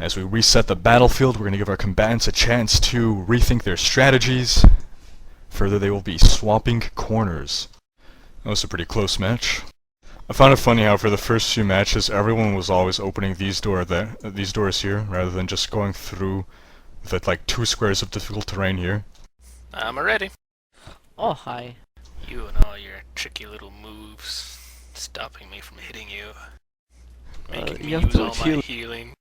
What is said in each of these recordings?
As we reset the battlefield, we're going to give our combatants a chance to rethink their strategies. Further, they will be swapping corners. That was a pretty close match. I found it funny how for the first few matches, everyone was always opening these doors here, rather than just going through the like 2 squares of difficult terrain here. I'm ready. Oh, hi. You and all your tricky little moves, stopping me from hitting you, making me use all my healing.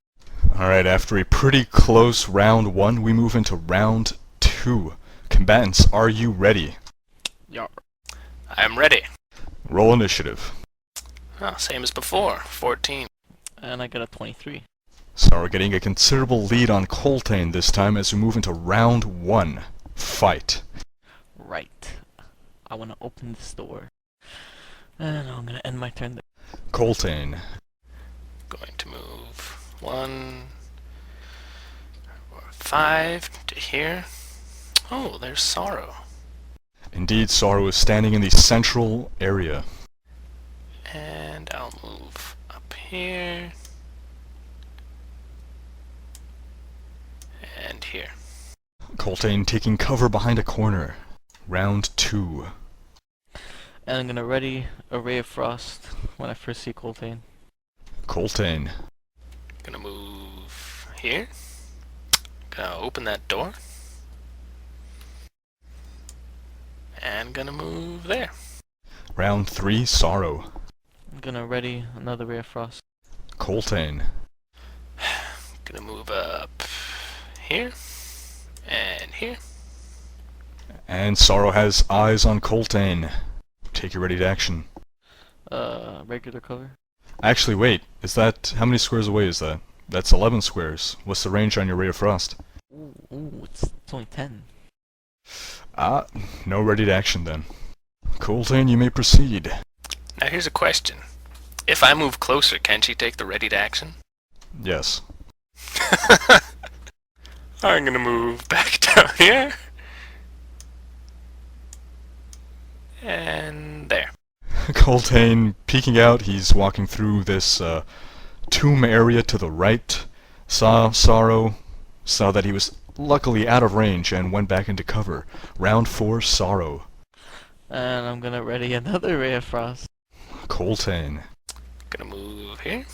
Alright, after a pretty close round 1, we move into round 2. Combatants, are you ready? Yeah. I'm ready. Roll initiative. Oh, same as before, 14. And I got a 23. So we're getting a considerable lead on Coltaine this time as we move into round 1. Fight. Right. I want to open this door. And I'm going to end my turn there. Coltaine. Going to move 1 or 5 to here. Oh, there's Sorrow. Indeed, Sorrow is standing in the central area. And I'll move up here. And here. Coltaine taking cover behind a corner. Round 2. And I'm going to ready a Ray of Frost when I first see Coltaine. Coltaine. Gonna move here. Gonna open that door. And gonna move there. Round 3. Sorrow. I'm going to ready another Ray of Frost. Coltaine. Gonna move up here. And here. And Sorrow has eyes on Coltaine. Take your ready to action. Regular cover. Actually, wait. Is that... how many squares away is that? That's 11 squares. What's the range on your Ray of Frost? Ooh, it's only 10. Ah, no ready to action then. Coltaine, you may proceed. Now here's a question. If I move closer, can she take the ready to action? Yes. I'm gonna move back down here. And there. Coltaine peeking out, he's walking through this tomb area to the right. Sorrow saw that he was luckily out of range and went back into cover. Round 4, Sorrow. And I'm going to ready another Ray of Frost. Coltaine. Gonna move here.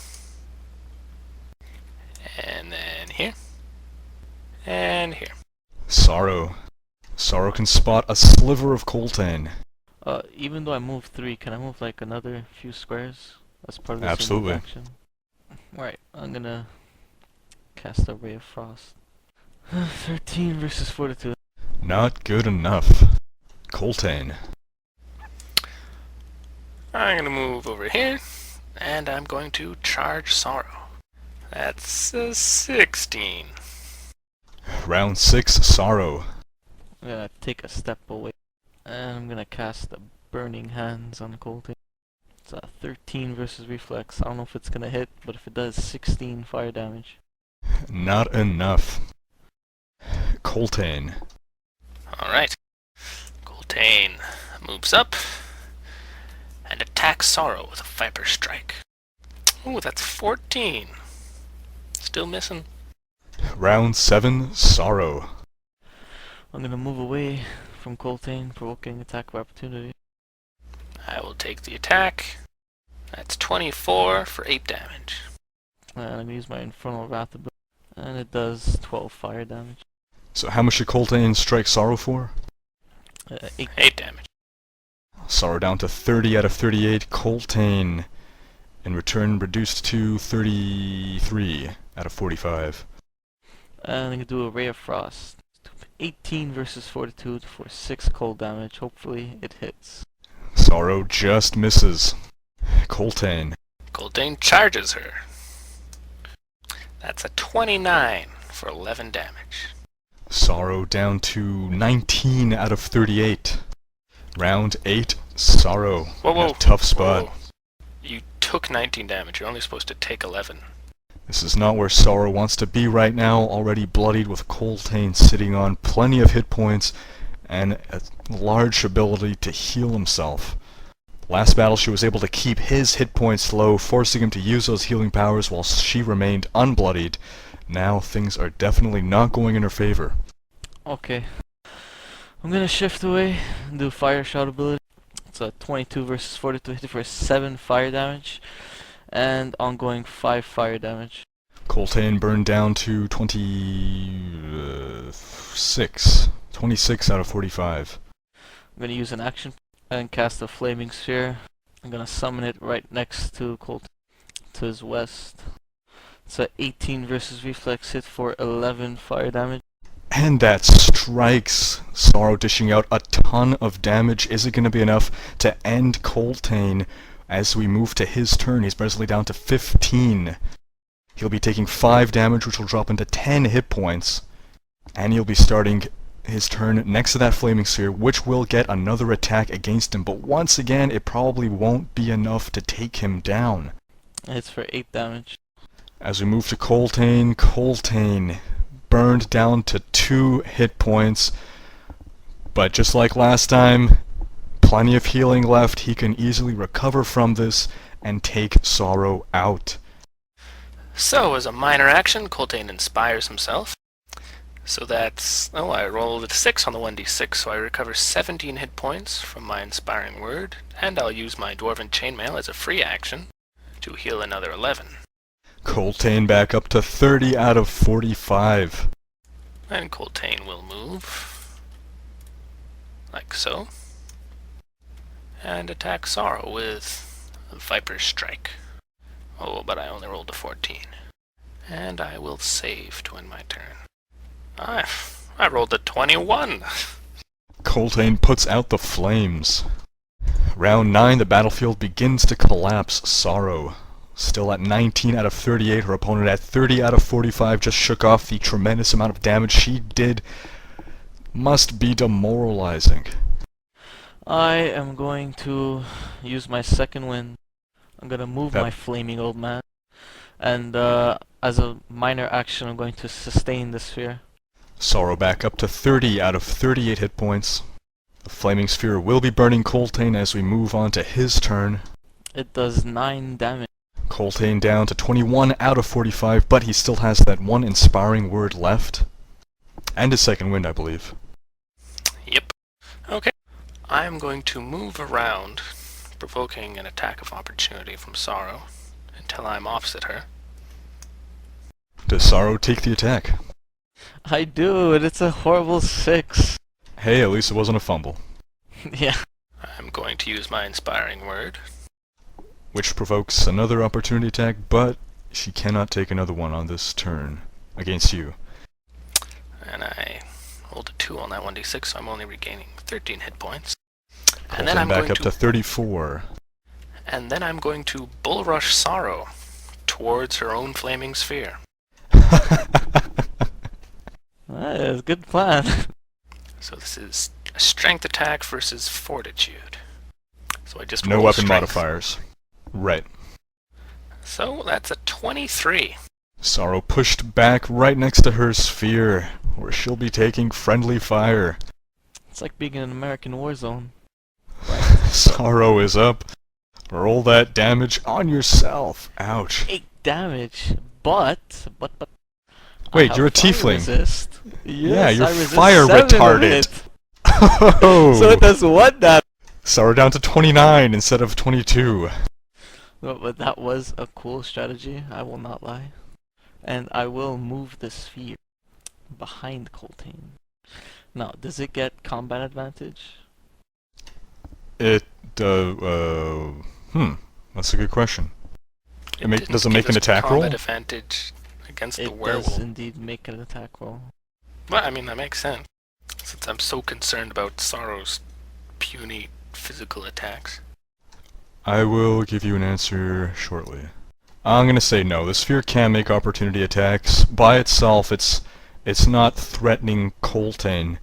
And then here. And here. Sorrow. Sorrow can spot a sliver of Coltaine. Even though I move 3, can I move like another few squares as part of the Absolutely. action? Right, I'm gonna cast a Ray of Frost. 13 versus Fortitude. Not good enough. Coltaine. I'm gonna move over here. And I'm going to charge Sorrow. That's a 16. Round 6, Sorrow. I'm gonna take a step away. And I'm gonna cast the Burning Hands on Coltaine. It's a 13 versus Reflex. I don't know if it's gonna hit, but if it does, 16 fire damage. Not enough. Coltaine. Alright. Coltaine moves up and attacks Sorrow with a Viper Strike. Ooh, that's 14. Still missing. Round 7, Sorrow. I'm gonna move away from Coltaine, provoking attack of opportunity. I will take the attack. That's 24 for 8 damage. And I'm gonna use my Infernal Wrath ability. And it does 12 fire damage. So how much did Coltaine strike Sorrow for? 8. 8 damage. Sorrow down to 30 out of 38. Coltaine, in return, reduced to 33 out of 45. And I'm gonna do a Ray of Frost. 18 versus Fortitude for 6 cold damage. Hopefully it hits. Sorrow just misses. Coltaine. Coltaine charges her. That's a 29 for 11 damage. Sorrow down to 19 out of 38. Round 8, Sorrow. Whoa, whoa. In a tough spot. Whoa. You took 19 damage. You're only supposed to take 11. This is not where Sorrow wants to be right now, already bloodied with Coltaine sitting on plenty of hit points and a large ability to heal himself. Last battle she was able to keep his hit points low, forcing him to use those healing powers while she remained unbloodied, Now things are definitely not going in her favor. Okay. I'm gonna shift away and do fire shot ability. It's a 22 versus 42 hit for 7 fire damage and ongoing 5 fire damage. Coltaine burned down to 26. 26 out of 45. I'm gonna use an action and cast a flaming sphere. I'm gonna summon it right next to Coltaine, to his west. It's a 18 versus reflex hit for 11 fire damage. And that strikes. Sorrow dishing out a ton of damage. Is it going to be enough to end Coltaine as we move to his turn? He's presently down to 15. He'll be taking 5 damage, which will drop into 10 hit points. And he'll be starting his turn next to that flaming sphere, which will get another attack against him. But once again, it probably won't be enough to take him down. It's for 8 damage. As we move to Coltaine, Coltaine burned down to 2 hit points, but just like last time, plenty of healing left. He can easily recover from this and take Sorrow out. So, as a minor action, Coltaine inspires himself. So that's... oh, I rolled a 6 on the 1d6, so I recover 17 hit points from my inspiring word, and I'll use my dwarven chainmail as a free action to heal another 11. Coltaine back up to 30 out of 45. And Coltaine will move, like so, and attack Sorrow with a Viper's Strike. Oh, but I only rolled a 14. And I will save to end my turn. I rolled a 21! Coltaine puts out the flames. Round 9, the battlefield begins to collapse. Sorrow still at 19 out of 38. Her opponent at 30 out of 45 just shook off the tremendous amount of damage she did. Must be demoralizing. I am going to use my second wind. I'm gonna move my flaming old man. And as a minor action, I'm going to sustain the sphere. Sorrow back up to 30 out of 38 hit points. The flaming sphere will be burning Coltaine as we move on to his turn. It does 9 damage. Coltaine down to 21 out of 45, but he still has that one inspiring word left. And his second wind, I believe. Yep. Okay. I'm going to move around, provoking an attack of opportunity from Sorrow, until I'm opposite her. Does Sorrow take the attack? I do, and it's a horrible 6. Hey, at least it wasn't a fumble. Yeah. I'm going to use my inspiring word. Which provokes another opportunity attack, but she cannot take another one on this turn against you. And I rolled a 2 on that 1d6, so I'm only regaining 13 hit points. Coltaine And then I'm back going up to 34. And then I'm going to bull rush Sorrow towards her own flaming sphere. That is a good plan. So this is a strength attack versus fortitude. So I just No roll weapon strength. modifiers. Right. So that's a 23. Sorrow pushed back right next to her sphere, where she'll be taking friendly fire. It's like being in an American war zone. Sorrow is up. Roll that damage on yourself. Ouch. 8 damage, but Wait, I you're a have fire tiefling. Resist. Yeah, Yes, you're I resist fire 7 of retarded. it. Oh! So it does 1 damage. Sorrow down to 29 instead of 22. But that was a cool strategy, I will not lie. And I will move the sphere behind Coltaine. Now, does it get combat advantage? It, that's a good question. Does it make an attack roll? Combat advantage against the It werewolf. does indeed make an attack roll. Well, I mean, that makes sense. Since I'm so concerned about Sorrow's puny physical attacks. I will give you an answer shortly. I'm gonna say no. The sphere can make opportunity attacks. By itself, it's not threatening Coltaine.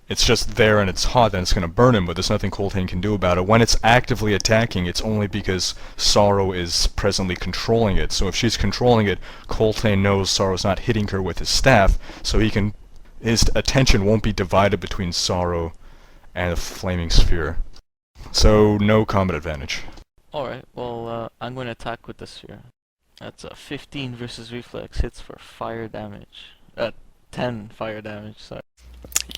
It's just there and it's hot and it's gonna burn him, but there's nothing Coltaine can do about it. When it's actively attacking, it's only because Sorrow is presently controlling it. So if she's controlling it, Coltaine knows Sorrow's not hitting her with his staff, so his attention won't be divided between Sorrow and the flaming sphere. So no combat advantage. Alright, well, I'm going to attack with the sphere. That's a 15 versus reflex. Hits for fire damage. 10 fire damage, sorry.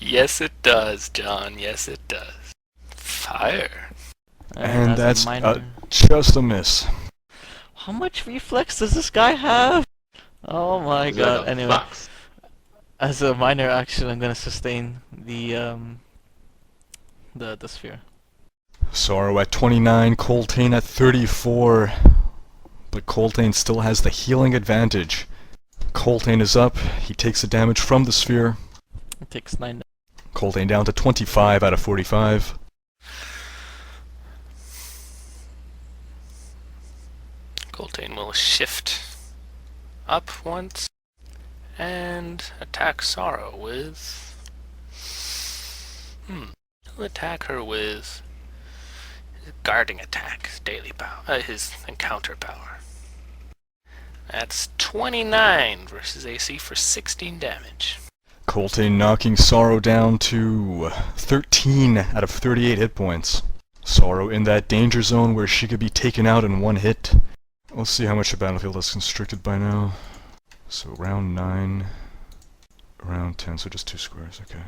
Yes, it does, John. Yes, it does. Fire. And as a that's minor... just a miss. How much reflex does this guy have? Oh my god. Anyway, as a minor action, I'm gonna sustain the sphere. Sorrow at 29, Coltaine at 34. But Coltaine still has the healing advantage. Coltaine is up, he takes the damage from the sphere. It takes 9 damage. Coltaine down to 25 out of 45. Coltaine will shift up once and attack Sorrow with... He'll attack her with his guarding attack, his daily power, his encounter power. That's 29 versus AC for 16 damage. Coltaine knocking Sorrow down to 13 out of 38 hit points. Sorrow in that danger zone where she could be taken out in one hit. Let's see how much the battlefield is constricted by now. So round 9, round 10, so just 2 squares, okay.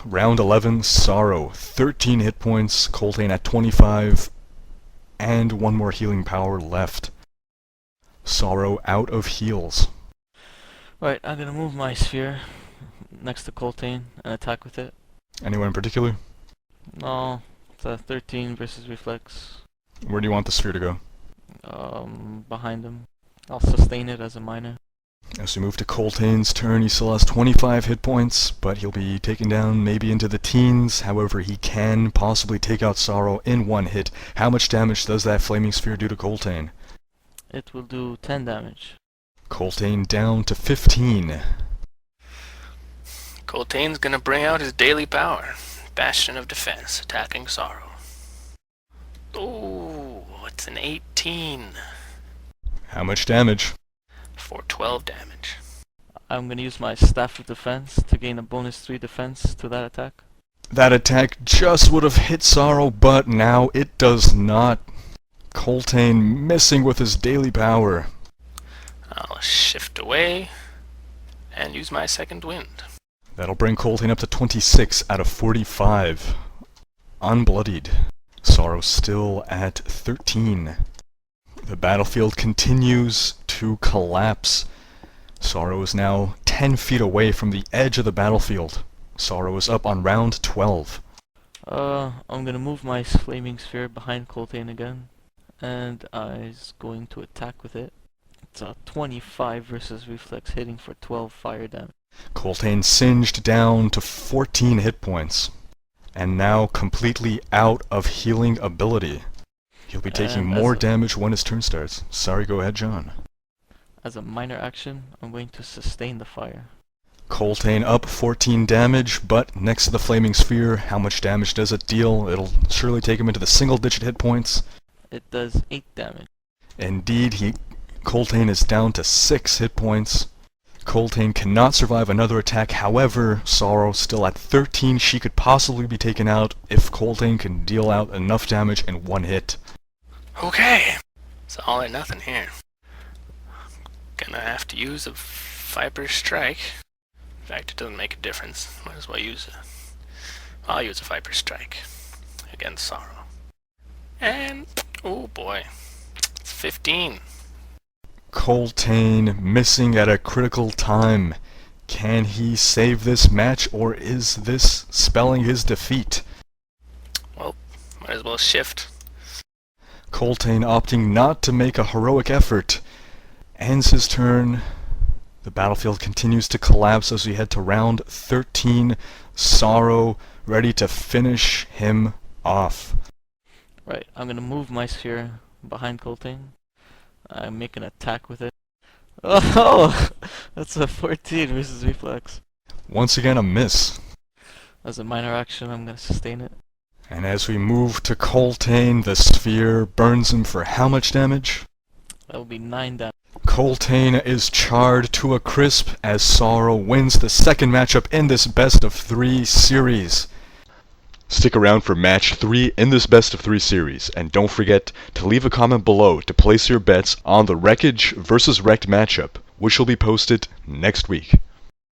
Round 11, Sorrow, 13 hit points, Coltaine at 25, and 1 more healing power left. Sorrow out of heals. Right, I'm gonna move my sphere next to Coltaine and attack with it. Anyone in particular? No, it's a 13 versus reflex. Where do you want the sphere to go? Behind him. I'll sustain it as a minor. As we move to Coltaine's turn, he still has 25 hit points, but he'll be taken down maybe into the teens. However, he can possibly take out Sorrow in 1 hit. How much damage does that flaming sphere do to Coltaine? It will do 10 damage. Coltaine down to 15. Coltaine's gonna bring out his daily power. Bastion of Defense, attacking Sorrow. Oh, it's an 18 How much damage? for 12 damage. I'm gonna use my Staff of Defense to gain a bonus 3 defense to that attack. That attack just would have hit Sorrow, but now it does not. Coltaine missing with his daily power. I'll shift away and use my second wind. That'll bring Coltaine up to 26 out of 45. Unbloodied. Sorrow still at 13. The battlefield continues to collapse. Sorrow is now 10 feet away from the edge of the battlefield. Sorrow is up on round 12. I'm gonna move my flaming sphere behind Coltaine again, and I's going to attack with it. It's a 25 versus reflex, hitting for 12 fire damage. Coltaine singed down to 14 hit points, and now completely out of healing ability. He'll be taking And more damage when his turn starts. Sorry, go ahead, John. As a minor action, I'm going to sustain the fire. Coltaine up 14 damage, but next to the flaming sphere, how much damage does it deal? It'll surely take him into the single-digit hit points. It does 8 damage. Indeed, Coltaine is down to 6 hit points. Coltaine cannot survive another attack, however, Sorrow still at 13. She could possibly be taken out if Coltaine can deal out enough damage in 1 hit. Okay, it's all or nothing here. Gonna have to use a Viper Strike. In fact, it doesn't make a difference. Might as well use it. I'll use a Viper Strike against Sorrow. And, oh boy, it's 15. Coltaine missing at a critical time. Can he save this match, or is this spelling his defeat? Well, might as well shift. Coltaine opting not to make a heroic effort. Ends his turn. The battlefield continues to collapse as we head to round 13. Sorrow ready to finish him off. Right, I'm gonna move my sphere behind Coltaine. I make an attack with it. Oh, that's a 14 versus reflex. Once again, a miss. As a minor action, I'm gonna sustain it. And as we move to Coltaine, the sphere burns him for how much damage? That will be 9 damage. Coltaine is charred to a crisp as Sorrow wins the second matchup in this best of 3 series. Stick around for match 3 in this best of 3 series, and don't forget to leave a comment below to place your bets on the Rekoj versus Rhekd matchup, which will be posted next week.